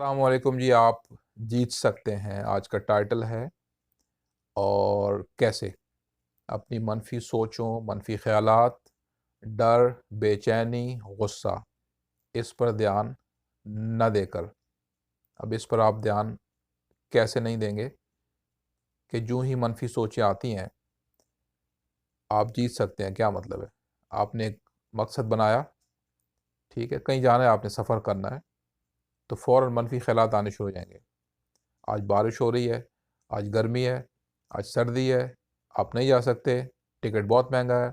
السلام علیکم جی. آپ جیت سکتے ہیں آج کا ٹائٹل ہے. اور کیسے اپنی منفی سوچوں، منفی خیالات، ڈر، بے چینی، غصہ، اس پر دھیان نہ دے کر، اب اس پر آپ دھیان کیسے نہیں دیں گے کہ جو ہی منفی سوچیں آتی ہیں آپ جیت سکتے ہیں. کیا مطلب ہے؟ آپ نے ایک مقصد بنایا، ٹھیک ہے، کہیں جانا ہے، آپ نے سفر کرنا ہے، تو فوراً منفی خیالات آنے شروع ہو جائیں گے. آج بارش ہو رہی ہے، آج گرمی ہے، آج سردی ہے، آپ نہیں جا سکتے، ٹکٹ بہت مہنگا ہے،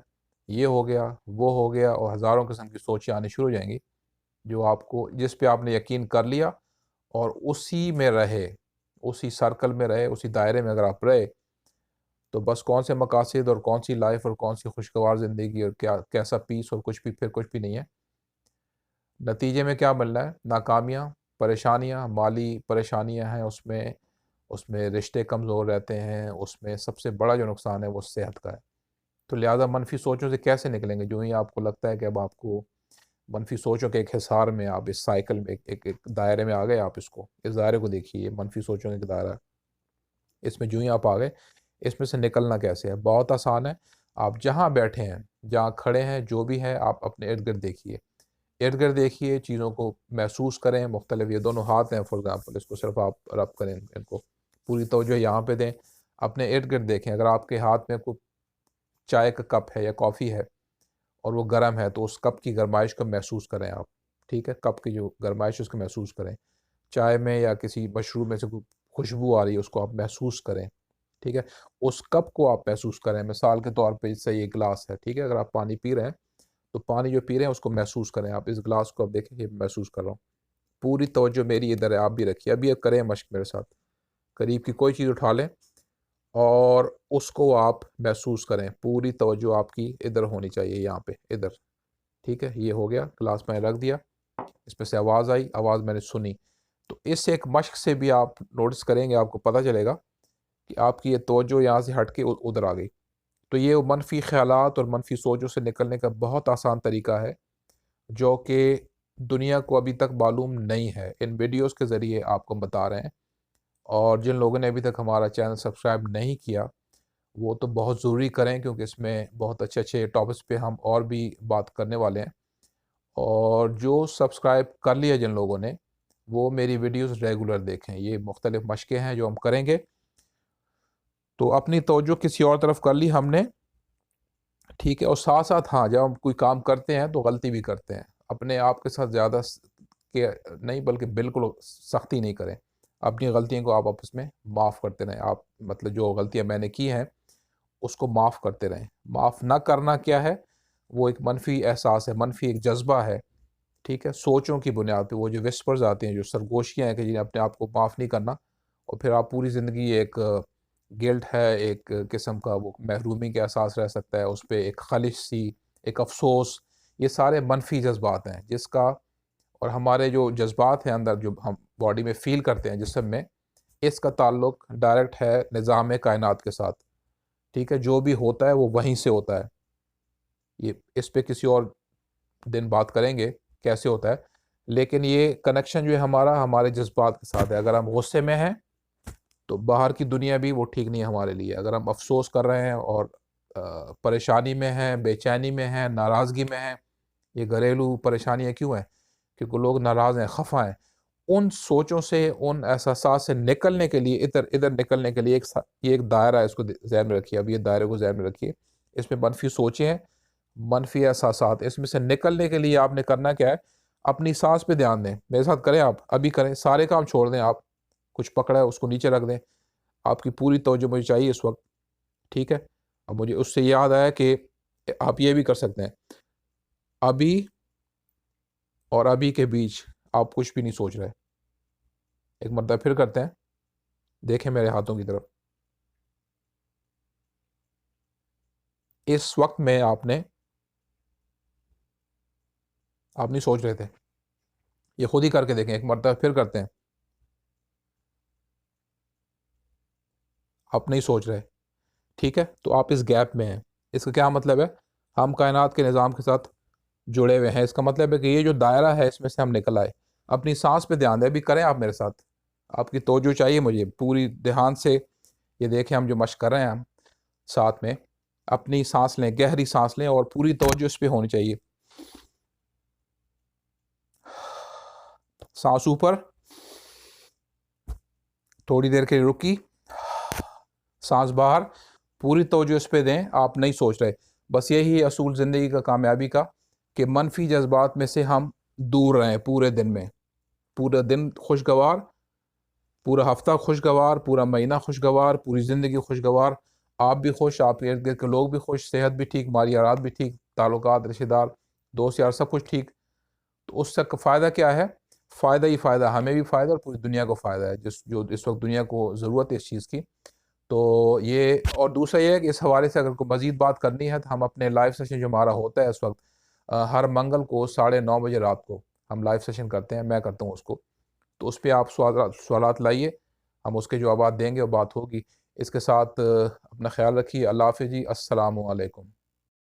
یہ ہو گیا، وہ ہو گیا، اور ہزاروں قسم کی سوچیں آنی شروع ہو جائیں گی جو آپ کو، جس پہ آپ نے یقین کر لیا اور اسی میں رہے، اسی سرکل میں رہے، اسی دائرے میں اگر آپ رہے تو بس کون سے مقاصد اور کون سی لائف اور کون سی خوشگوار زندگی اور کیسا پیس اور کچھ بھی، پھر کچھ بھی نہیں ہے. نتیجے میں کیا ملنا ہے؟ ناکامیاں، پریشانیاں، مالی پریشانیاں ہیں، اس میں رشتے کمزور رہتے ہیں، اس میں سب سے بڑا جو نقصان ہے وہ صحت کا ہے. تو لہٰذا منفی سوچوں سے کیسے نکلیں گے؟ جو ہی آپ کو لگتا ہے کہ اب آپ کو منفی سوچوں کے ایک حصار میں، آپ اس سائیکل میں، ایک دائرے میں آ گئے، آپ اس دائرے کو دیکھیے، یہ منفی سوچوں کا ایک دائرہ ہے. اس میں جو ہی آپ آ گئے، اس میں سے نکلنا کیسے ہے؟ بہت آسان ہے. آپ جہاں بیٹھے ہیں، جہاں کھڑے ہیں، جو بھی ہے، آپ اپنے ارد گرد دیکھیے، ارد گرد دیکھیے، چیزوں کو محسوس کریں. مختلف، یہ دونوں ہاتھ ہیں فار ایگزامپل، اس کو صرف آپ رب کریں، ان کو پوری توجہ یہاں پہ دیں. اپنے ارد گرد دیکھیں، اگر آپ کے ہاتھ میں کوئی چائے کا کپ ہے یا کافی ہے اور وہ گرم ہے، تو اس کپ کی گرمائش کو محسوس کریں آپ. ٹھیک ہے، کپ کی جو گرمائش ہے اس کو محسوس کریں. چائے میں یا کسی مشروب میں سے کوئی خوشبو آ رہی ہے، اس کو آپ محسوس کریں. ٹھیک ہے، اس کپ کو آپ محسوس کریں. مثال کے طور پہ، جیسے یہ گلاس ہے، ٹھیک ہے، اگر آپ پانی پی رہے ہیں تو پانی جو پی رہے ہیں اس کو محسوس کریں. آپ اس گلاس کو آپ دیکھیں کہ محسوس کر رہا ہوں. پوری توجہ میری ادھر ہے، آپ بھی رکھیے. ابھی اب کریں مشق میرے ساتھ. قریب کی کوئی چیز اٹھا لیں اور اس کو آپ محسوس کریں. پوری توجہ آپ کی ادھر ہونی چاہیے، یہاں پہ، ادھر. ٹھیک ہے، یہ ہو گیا. گلاس میں رکھ دیا، اس میں سے آواز آئی، آواز میں نے سنی. تو اس ایک مشق سے بھی آپ نوٹس کریں گے، آپ کو پتہ چلے گا کہ آپ کی یہ توجہ یہاں سے ہٹ کے ادھر آ گئی. تو یہ منفی خیالات اور منفی سوچوں سے نکلنے کا بہت آسان طریقہ ہے، جو کہ دنیا کو ابھی تک معلوم نہیں ہے. ان ویڈیوز کے ذریعے آپ کو بتا رہے ہیں. اور جن لوگوں نے ابھی تک ہمارا چینل سبسکرائب نہیں کیا، وہ تو بہت ضروری کریں، کیونکہ اس میں بہت اچھے اچھے ٹاپکس پہ ہم اور بھی بات کرنے والے ہیں. اور جو سبسکرائب کر لیا جن لوگوں نے، وہ میری ویڈیوز ریگولر دیکھیں. یہ مختلف مشقیں ہیں جو ہم کریں گے. تو اپنی توجہ کسی اور طرف کر لی ہم نے، ٹھیک ہے. اور ساتھ ساتھ، ہاں، جب ہم کوئی کام کرتے ہیں تو غلطی بھی کرتے ہیں. اپنے آپ کے ساتھ زیادہ کہ نہیں، بلکہ بالکل سختی نہیں کریں. اپنی غلطیوں کو آپ آپس میں معاف کرتے رہیں. آپ مطلب جو غلطیاں میں نے کی ہیں اس کو معاف کرتے رہیں. معاف نہ کرنا کیا ہے؟ وہ ایک منفی احساس ہے، منفی ایک جذبہ ہے. ٹھیک ہے، سوچوں کی بنیاد پہ وہ جو وسپرز آتے ہیں، جو سرگوشیاں ہیں کہ جنہیں اپنے آپ کو معاف نہیں کرنا، اور پھر آپ پوری زندگی ایک گلٹ ہے، ایک قسم کا وہ محرومی کا احساس رہ سکتا ہے اس پہ، ایک خلش سی، ایک افسوس. یہ سارے منفی جذبات ہیں، جس کا، اور ہمارے جو جذبات ہیں اندر، جو ہم باڈی میں فیل کرتے ہیں، جسم میں، اس کا تعلق ڈائریکٹ ہے نظام کائنات کے ساتھ. ٹھیک ہے، جو بھی ہوتا ہے وہ وہیں سے ہوتا ہے. یہ اس پہ کسی اور دن بات کریں گے کیسے ہوتا ہے. لیکن یہ کنیکشن جو ہے ہمارا، ہمارے جذبات کے ساتھ ہے. اگر ہم غصے میں ہیں تو باہر کی دنیا بھی وہ ٹھیک نہیں ہے ہمارے لیے. اگر ہم افسوس کر رہے ہیں اور پریشانی میں ہیں، بے چینی میں ہیں، ناراضگی میں ہیں، یہ گھریلو پریشانیاں کیوں ہیں؟ کیونکہ لوگ ناراض ہیں، خفا ہیں. ان سوچوں سے، ان احساسات سے نکلنے کے لیے، ادھر نکلنے کے لیے یہ ایک دائرہ ہے، اس کو ذہن میں رکھیے. اب یہ دائرے کو ذہن میں رکھیے. اس میں منفی سوچیں ہیں، منفی احساسات. اس میں سے نکلنے کے لیے آپ نے کرنا کیا ہے؟ اپنی سانس پہ دھیان دیں. میرے ساتھ کریں، آپ ابھی کریں. سارے کام چھوڑ دیں. آپ کچھ پکڑا ہے اس کو نیچے رکھ دیں. آپ کی پوری توجہ مجھے چاہیے اس وقت. ٹھیک ہے. اب مجھے اس سے یاد آیا کہ آپ یہ بھی کر سکتے ہیں. ابھی اور ابھی کے بیچ آپ کچھ بھی نہیں سوچ رہے. ایک مرتبہ پھر کرتے ہیں. دیکھیں میرے ہاتھوں کی طرف. اس وقت میں آپ نہیں سوچ رہے تھے. یہ خود ہی کر کے دیکھیں. ایک مرتبہ پھر کرتے ہیں. آپ نہیں سوچ رہے. ٹھیک ہے. تو آپ اس گیپ میں ہیں. اس کا کیا مطلب ہے؟ ہم کائنات کے نظام کے ساتھ جڑے ہوئے ہیں. اس کا مطلب ہے کہ یہ جو دائرہ ہے، اس میں سے ہم نکل آئے. اپنی سانس پہ دھیان دیں. ابھی کریں آپ میرے ساتھ, آپ کی توجہ چاہیے مجھے پوری دھیان سے. یہ دیکھیں ہم جو مشق کر رہے ہیں ہم ساتھ میں, اپنی سانس لیں, گہری سانس لیں اور پوری توجہ اس پہ ہونی چاہیے. سانس اوپر, تھوڑی دیر کے لیے رکی, سانس باہر, پوری توجہ اس پہ دیں. آپ نہیں سوچ رہے. بس یہی اصول زندگی کا, کامیابی کا, کہ منفی جذبات میں سے ہم دور رہیں پورے دن میں. پورا دن خوشگوار, پورا ہفتہ خوشگوار, پورا مہینہ خوشگوار, پوری زندگی خوشگوار. آپ بھی خوش, آپ کے ارد گرد کے لوگ بھی خوش, صحت بھی ٹھیک, مالی حالات بھی ٹھیک, تعلقات, رشتہ دار, دوست یار سب کچھ ٹھیک. تو اس سے فائدہ کیا ہے؟ فائدہ ہی فائدہ, ہمیں بھی فائدہ اور پوری دنیا کو فائدہ ہے, جو اس وقت دنیا کو ضرورت ہے اس چیز کی. تو یہ, اور دوسرا یہ ہے کہ اس حوالے سے اگر کوئی مزید بات کرنی ہے تو ہم اپنے لائیو سیشن جو ہمارا ہوتا ہے اس وقت, ہر منگل کو 9:30 بجے رات کو ہم لائیو سیشن کرتے ہیں, میں کرتا ہوں اس کو. تو اس پہ آپ سوالات لائیے, ہم اس کے جوابات دیں گے اور بات ہوگی. اس کے ساتھ اپنا خیال رکھیے. اللہ حافظ جی, السلام علیکم.